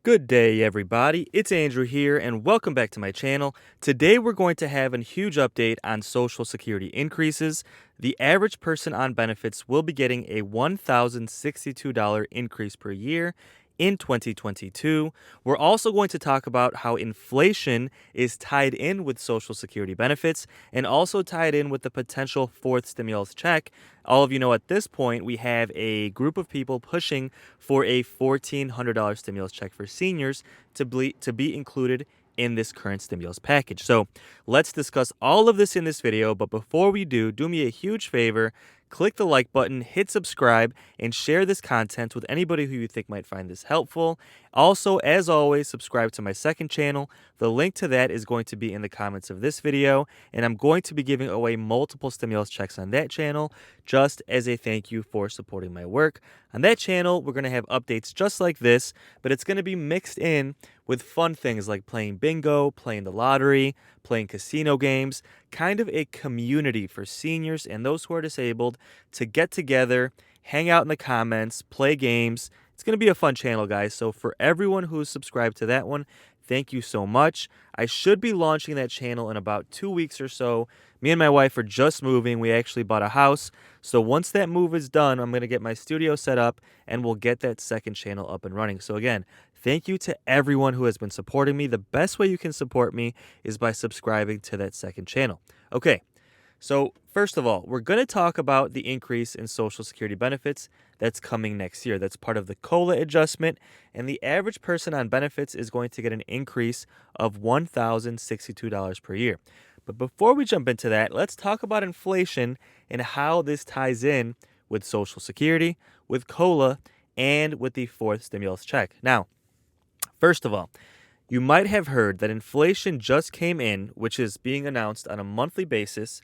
Good day, everybody. It's Andrew here, and welcome back to my channel. Today, we're going to have a huge update on Social Security increases. The average person on benefits will be getting a $1,062 increase per year in 2022. We're also going to talk about how inflation is tied in with Social Security benefits and also tied in with the potential fourth stimulus check. All of you know at this point, we have a group of people pushing for a $1,400 stimulus check for seniors to be included in this current stimulus package. So let's discuss all of this in this video. But before we do me a huge favor. Click the like button, hit subscribe, and share this content with anybody who you think might find this helpful. Also, as always, subscribe to my second channel. The link to that is going to be in the comments of this video, and I'm going to be giving away multiple stimulus checks on that channel just as a thank you for supporting my work. On that channel, we're going to have updates just like this, but it's going to be mixed in with fun things like playing bingo, playing the lottery, playing casino games, kind of a community for seniors and those who are disabled to get together, hang out in the comments, play games. It's going to be a fun channel, guys. So for everyone who's subscribed to that one, thank you so much. I should be launching that channel in about 2 weeks or so. Me and my wife are just moving. We actually bought a house. So once that move is done, I'm going to get my studio set up and we'll get that second channel up and running. So again, thank you to everyone who has been supporting me. The best way you can support me is by subscribing to that second channel. Okay, so first of all, we're going to talk about the increase in Social Security benefits that's coming next year. That's part of the COLA adjustment, and the average person on benefits is going to get an increase of $1,062 per year. But before we jump into that, let's talk about inflation and how this ties in with Social Security, with COLA, and with the fourth stimulus check. Now, first of all, you might have heard that inflation just came in, which is being announced on a monthly basis,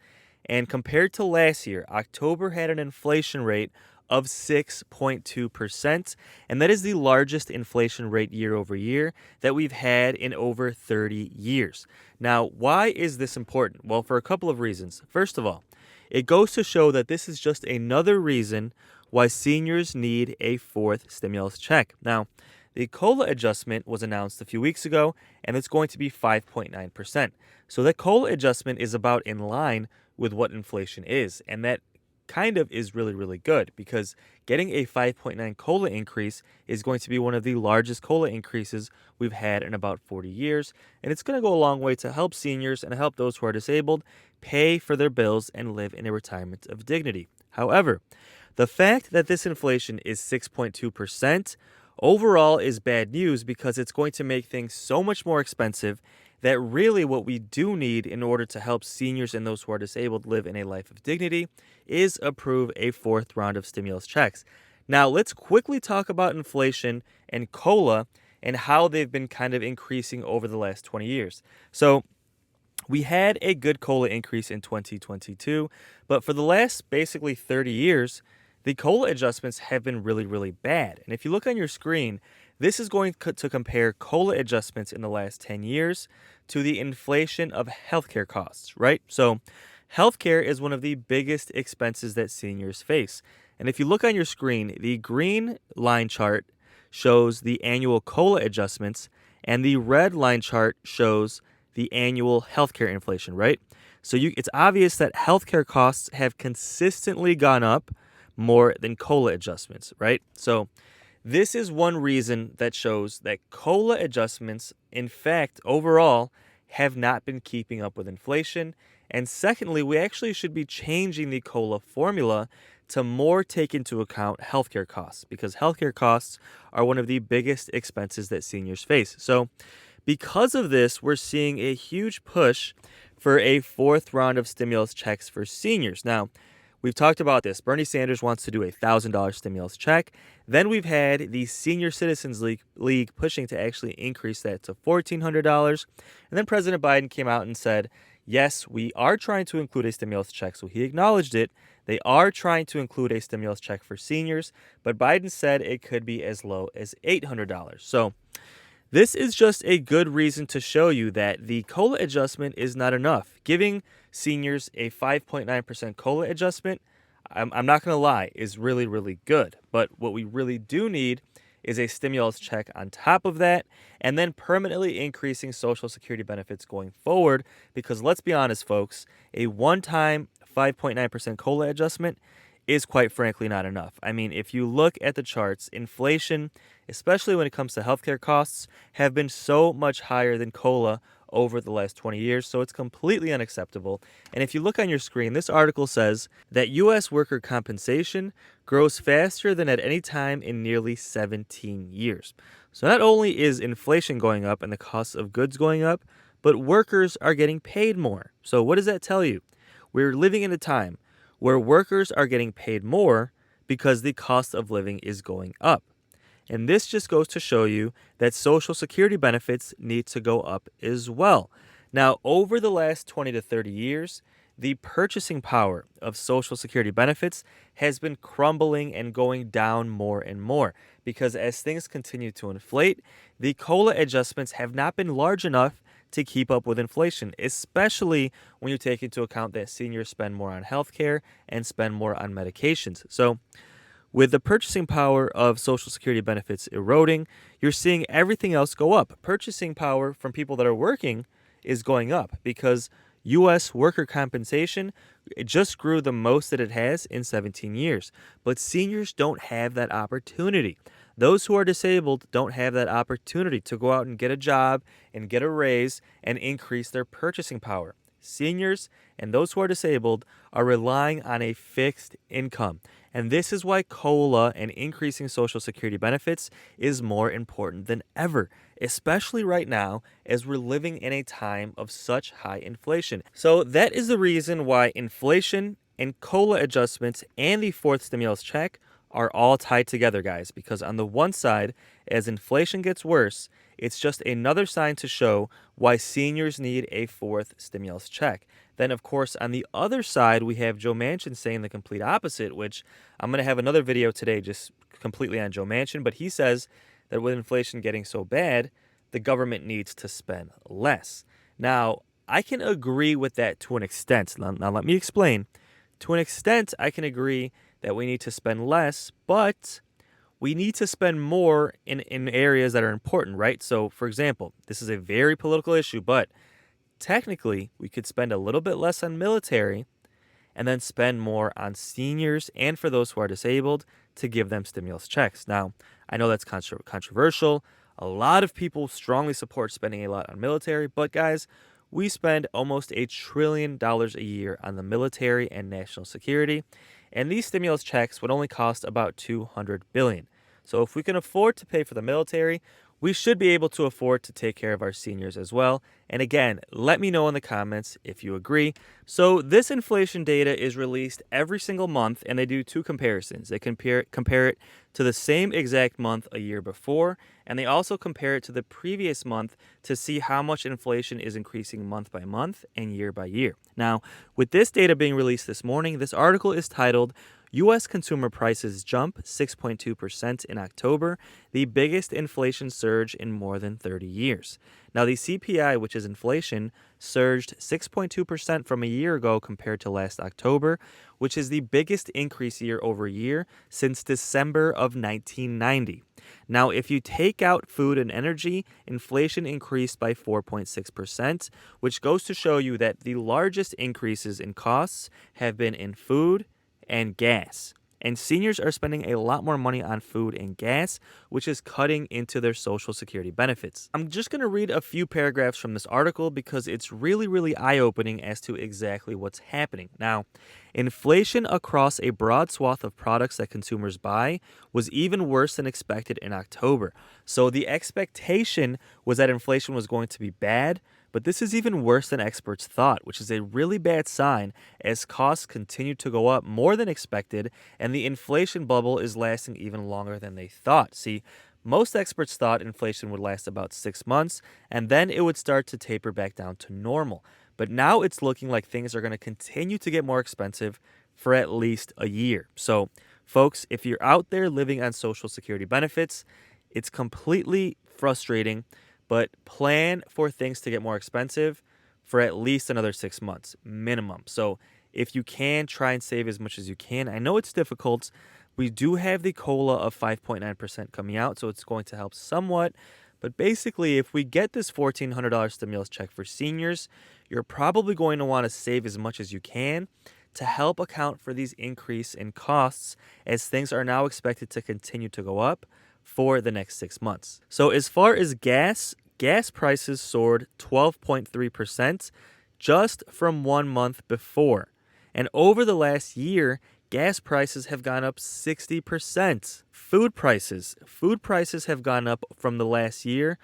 and compared to last year, October had an inflation rate of 6.2%, and that is the largest inflation rate year over year that we've had in over 30 years. Now, why is this important? Well, for a couple of reasons. First of all, it goes to show that this is just another reason why seniors need a fourth stimulus check. Now, the COLA adjustment was announced a few weeks ago, and it's going to be 5.9%. So that COLA adjustment is about in line with what inflation is, and that kind of is really, really good because getting a 5.9 COLA increase is going to be one of the largest COLA increases we've had in about 40 years, and it's going to go a long way to help seniors and help those who are disabled pay for their bills and live in a retirement of dignity. However, the fact that this inflation is 6.2% overall is bad news because it's going to make things so much more expensive that really what we do need in order to help seniors and those who are disabled live in a life of dignity is approve a fourth round of stimulus checks. Now, let's quickly talk about inflation and COLA and how they've been kind of increasing over the last 20 years. So, we had a good COLA increase in 2022, but for the last basically 30 years, the COLA adjustments have been really, really bad. And if you look on your screen, this is going to compare COLA adjustments in the last 10 years to the inflation of healthcare costs, right? So, healthcare is one of the biggest expenses that seniors face. And if you look on your screen, the green line chart shows the annual COLA adjustments, and the red line chart shows the annual healthcare inflation, right? So it's obvious that healthcare costs have consistently gone up more than COLA adjustments, right? So this is one reason that shows that COLA adjustments, in fact, overall, have not been keeping up with inflation. And secondly, we actually should be changing the COLA formula to more take into account healthcare costs because healthcare costs are one of the biggest expenses that seniors face. So because of this, we're seeing a huge push for a fourth round of stimulus checks for seniors. Now, we've talked about this. Bernie Sanders wants to do a $1,000 stimulus check. Then we've had the Senior Citizens League pushing to actually increase that to $1,400. And then President Biden came out and said, yes, we are trying to include a stimulus check. So he acknowledged it. They are trying to include a stimulus check for seniors, but Biden said it could be as low as $800. So this is just a good reason to show you that the COLA adjustment is not enough. Giving seniors a 5.9% COLA adjustment, I'm not going to lie, is really, really good. But what we really do need is a stimulus check on top of that, and then permanently increasing Social Security benefits going forward. Because let's be honest, folks, a one time 5.9% COLA adjustment is quite frankly not enough. I mean, if you look at the charts, inflation, especially when it comes to healthcare costs, have been so much higher than COLA over the last 20 years, so it's completely unacceptable. And if you look on your screen, this article says that U.S. worker compensation grows faster than at any time in nearly 17 years. So not only is inflation going up and the cost of goods going up, but workers are getting paid more. So what does that tell you? We're living in a time where workers are getting paid more because the cost of living is going up. And this just goes to show you that Social Security benefits need to go up as well. Now, over the last 20 to 30 years, the purchasing power of Social Security benefits has been crumbling and going down more and more because as things continue to inflate, the COLA adjustments have not been large enough to keep up with inflation, especially when you take into account that seniors spend more on healthcare and spend more on medications. So, with the purchasing power of Social Security benefits eroding, you're seeing everything else go up. Purchasing power from people that are working is going up because U.S. worker compensation it just grew the most that it has in 17 years. But seniors don't have that opportunity. Those who are disabled don't have that opportunity to go out and get a job and get a raise and increase their purchasing power. Seniors and those who are disabled are relying on a fixed income. And this is why COLA and increasing Social Security benefits is more important than ever, especially right now as we're living in a time of such high inflation. So that is the reason why inflation and COLA adjustments and the fourth stimulus check are all tied together, guys, because on the one side, as inflation gets worse, it's just another sign to show why seniors need a fourth stimulus check. Then, of course, on the other side, we have Joe Manchin saying the complete opposite, which I'm going to have another video today just completely on Joe Manchin, but he says that with inflation getting so bad, the government needs to spend less. Now, I can agree with that to an extent. Now let me explain. To an extent, I can agree that we need to spend less, but we need to spend more in areas that are important, right? So, for example, this is a very political issue, but technically, we could spend a little bit less on military and then spend more on seniors and for those who are disabled to give them stimulus checks. Now, I know that's controversial. A lot of people strongly support spending a lot on military, but guys, we spend almost $1 trillion a year on the military and national security, and these stimulus checks would only cost about $200 billion. So if we can afford to pay for the military, we should be able to afford to take care of our seniors as well. And again, let me know in the comments if you agree. So this inflation data is released every single month, and they do two comparisons. They compare it to the same exact month a year before, and they also compare it to the previous month to see how much inflation is increasing month by month and year by year. Now, with this data being released this morning, this article is titled U.S. Consumer Prices Jump 6.2% in October, the biggest inflation surge in more than 30 years. Now, the CPI, which is inflation, surged 6.2% from a year ago compared to last October, which is the biggest increase year over year since December of 1990. Now, if you take out food and energy, inflation increased by 4.6%, which goes to show you that the largest increases in costs have been in food and gas. And seniors are spending a lot more money on food and gas, which is cutting into their Social Security benefits. I'm just going to read a few paragraphs from this article because it's really eye-opening as to exactly what's happening. Now, inflation across a broad swath of products that consumers buy was even worse than expected in October. So the expectation was that inflation was going to be bad, but this is even worse than experts thought, which is a really bad sign as costs continue to go up more than expected and the inflation bubble is lasting even longer than they thought. See, most experts thought inflation would last about 6 months and then it would start to taper back down to normal. But now it's looking like things are going to continue to get more expensive for at least a year. So, folks, if you're out there living on Social Security benefits, it's completely frustrating, but plan for things to get more expensive for at least another 6 months minimum. So if you can, try and save as much as you can. I know it's difficult, We do have the COLA of 5.9% coming out, so it's going to help somewhat. But basically, if we get this $1,400 stimulus check for seniors, you're probably going to want to save as much as you can to help account for these increase in costs as things are now expected to continue to go up for the next 6 months. So as far as gas prices soared 12.3% just from 1 month before. And over the last year, gas prices have gone up 60%. Food prices have gone up from the last year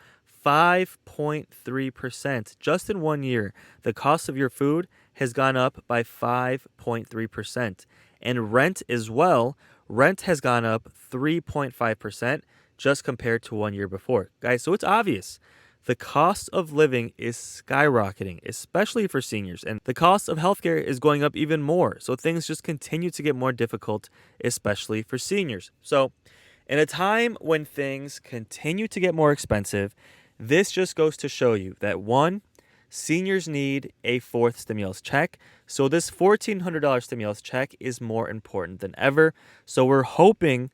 5.3%. Just in 1 year, the cost of your food has gone up by 5.3%. And rent as well, rent has gone up 3.5% just compared to 1 year before. Guys, so it's obvious. The cost of living is skyrocketing, especially for seniors, and the cost of healthcare is going up even more. So things just continue to get more difficult, especially for seniors. So in a time when things continue to get more expensive, this just goes to show you that one, seniors need a fourth stimulus check. So this $1,400 stimulus check is more important than ever. So we're hoping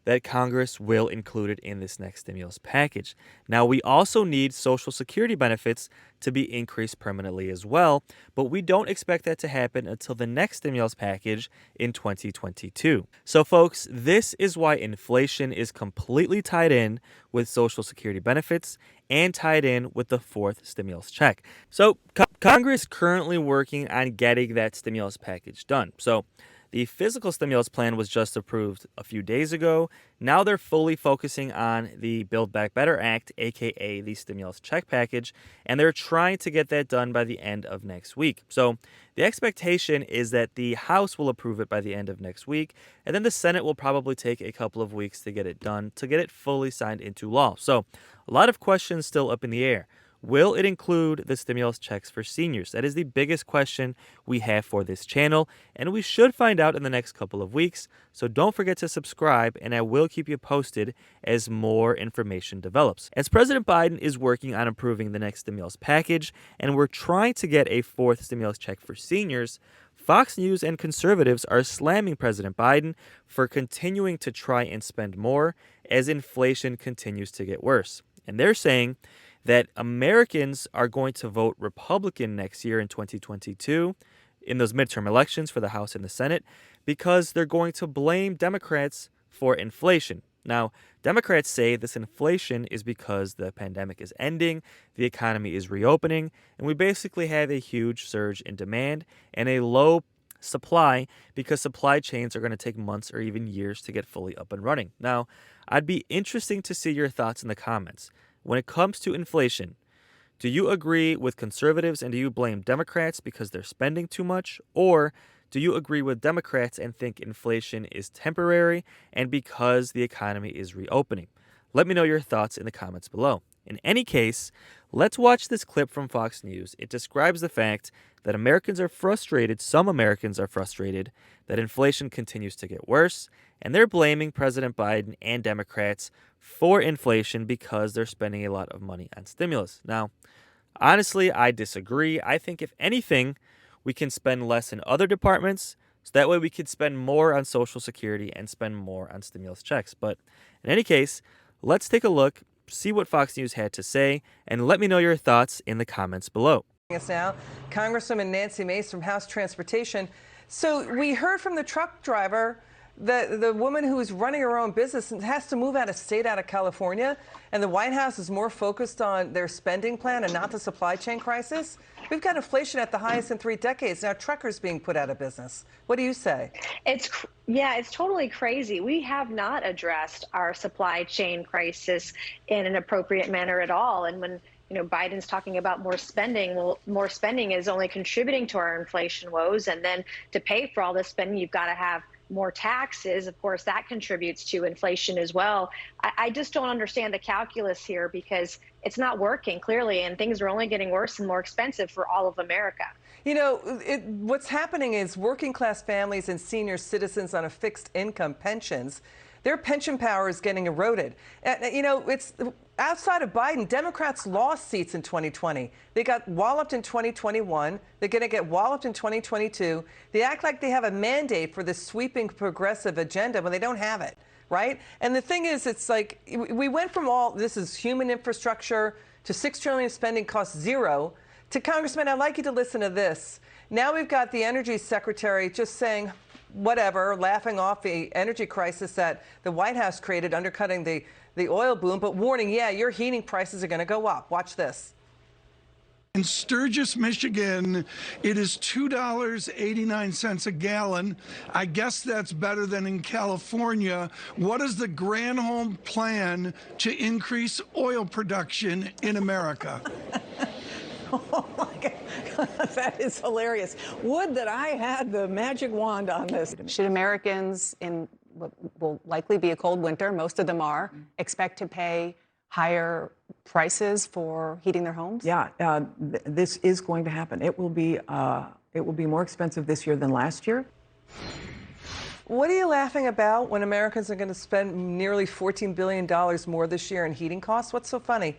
that Congress will include it in this next stimulus package. Now, we also need Social Security benefits to be increased permanently as well, but we don't expect that to happen until the next stimulus package in 2022. So, folks, this is why inflation is completely tied in with Social Security benefits and tied in with the fourth stimulus check. So, Congress is currently working on getting that stimulus package done. So, the physical stimulus plan was just approved a few days ago. Now they're fully focusing on the Build Back Better Act, aka the stimulus check package, and they're trying to get that done by the end of next week. So the expectation is that the House will approve it by the end of next week, and then the Senate will probably take a couple of weeks to get it done, to get it fully signed into law. So a lot of questions still up in the air. Will it include the stimulus checks for seniors? That is the biggest question we have for this channel, and we should find out in the next couple of weeks. So don't forget to subscribe, and I will keep you posted as more information develops. As President Biden is working on approving the next stimulus package, and we're trying to get a fourth stimulus check for seniors, Fox News and conservatives are slamming President Biden for continuing to try and spend more as inflation continues to get worse. And they're saying that Americans are going to vote Republican next year in 2022 in those midterm elections for the House and the Senate because they're going to blame Democrats for inflation. Now, Democrats say this inflation is because the pandemic is ending, the economy is reopening, and we basically have a huge surge in demand and a low supply because supply chains are going to take months or even years to get fully up and running. Now, I'd be interesting to see your thoughts in the comments. When it comes to inflation, do you agree with conservatives and do you blame Democrats because they're spending too much? Or do you agree with Democrats and think inflation is temporary and because the economy is reopening? Let me know your thoughts in the comments below. In any case, let's watch this clip from Fox News. It describes the fact that Americans are frustrated, some Americans are frustrated, that inflation continues to get worse, and they're blaming President Biden and Democrats for inflation because they're spending a lot of money on stimulus. Now, honestly, I disagree. I think if anything, we can spend less in other departments, so that way we could spend more on Social Security and spend more on stimulus checks. But in any case, let's take a look, see what Fox News had to say, and let me know your thoughts in the comments below. Us now, Congresswoman Nancy Mace from House Transportation. So we heard from the truck driver, the woman who is running her own business and has to move out of state, out of California, and the White House is more focused on their spending plan and not the supply chain crisis. We've got inflation at the highest in 3 decades. Now truckers being put out of business. What do you say? It's totally crazy. We have not addressed our supply chain crisis in an appropriate manner at all. And when Biden's talking about more spending, well, more spending is only contributing to our inflation woes. And then to pay for all this spending, you've got to have more taxes. Of course, that contributes to inflation as well. I just don't understand the calculus here because it's not working clearly, and things are only getting worse and more expensive for all of America. What's happening is working class families and senior citizens on a fixed income pensions, Their pension power is getting eroded. You know, it's outside of Biden, Democrats lost seats in 2020. They got walloped in 2021. They're going to get walloped in 2022. They act like they have a mandate for this sweeping progressive agenda when they don't have it, right? And the thing is, it's like we went from all this is human infrastructure to $6 trillion spending costs zero to Congressman, I'd like you to listen to this. Now we've got the energy secretary just saying whatever, laughing off the energy crisis that the White House created, undercutting the oil boom, but warning, yeah, your heating prices are going to go up. Watch this. In Sturgis, Michigan, it is $2.89 a gallon. I guess that's better than in California. What is the Granholm plan to increase oil production in America? Oh my God, that is hilarious. Would that I had the magic wand on this. Should Americans, in what will likely be a cold winter, most of them are, expect to pay higher prices for heating their homes? Yeah, this is going to happen. It will be more expensive this year than last year. What are you laughing about when Americans are going to spend nearly $14 billion more this year in heating costs? What's so funny?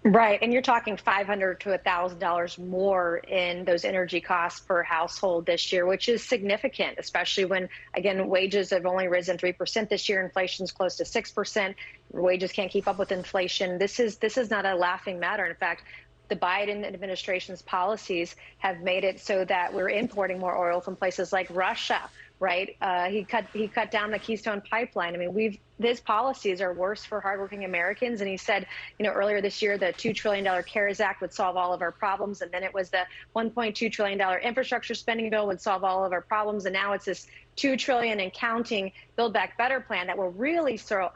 Right, and you're talking $500 to $1,000 more in those energy costs per household this year, which is significant, especially when, again, wages have only risen 3% this year. Inflation's close to 6%. Wages can't keep up with inflation. This is not a laughing matter. In fact, the Biden administration's policies have made it so that we're importing more oil from places like Russia. Right, he cut down the Keystone Pipeline. I mean, his policies are worse for hardworking Americans. And he said, you know, earlier this year, the $2 trillion CARES Act would solve all of our problems, and then it was the $1.2 trillion infrastructure spending bill would solve all of our problems, and now it's this $2 trillion and counting Build Back Better plan that will really solve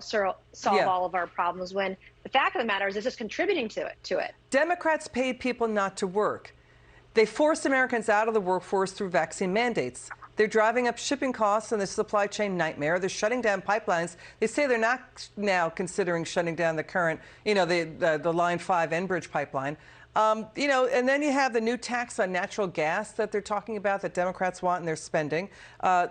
all of our problems. When the fact of the matter is, it's just contributing to it. Democrats paid people not to work. They forced Americans out of the workforce through vaccine mandates. They're driving up shipping costs and the supply chain nightmare. They're shutting down pipelines. They say they're not now considering shutting down the current, you know, the Line 5 Enbridge pipeline. You know, and then you have the new tax on natural gas that they're talking about that Democrats want and they're spending.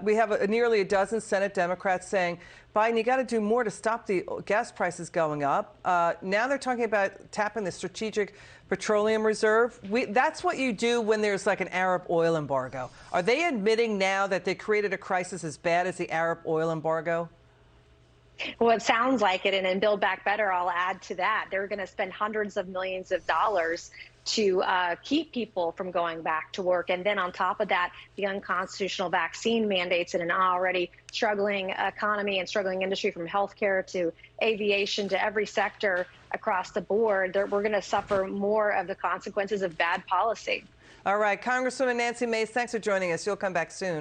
We have nearly a dozen Senate Democrats saying, Biden, you got to do more to stop the gas prices going up. Now they're talking about tapping the Strategic Petroleum Reserve. That's what you do when there's like an Arab oil embargo. Are they admitting now that they created a crisis as bad as the Arab oil embargo? Well, it sounds like it. And in Build Back Better, I'll add to that. They're going to spend hundreds of millions of dollars to keep people from going back to work. And then on top of that, the unconstitutional vaccine mandates in an already struggling economy and struggling industry, from healthcare to aviation to every sector across the board. We're going to suffer more of the consequences of bad policy. All right, Congresswoman Nancy Mace, thanks for joining us. You'll come back soon.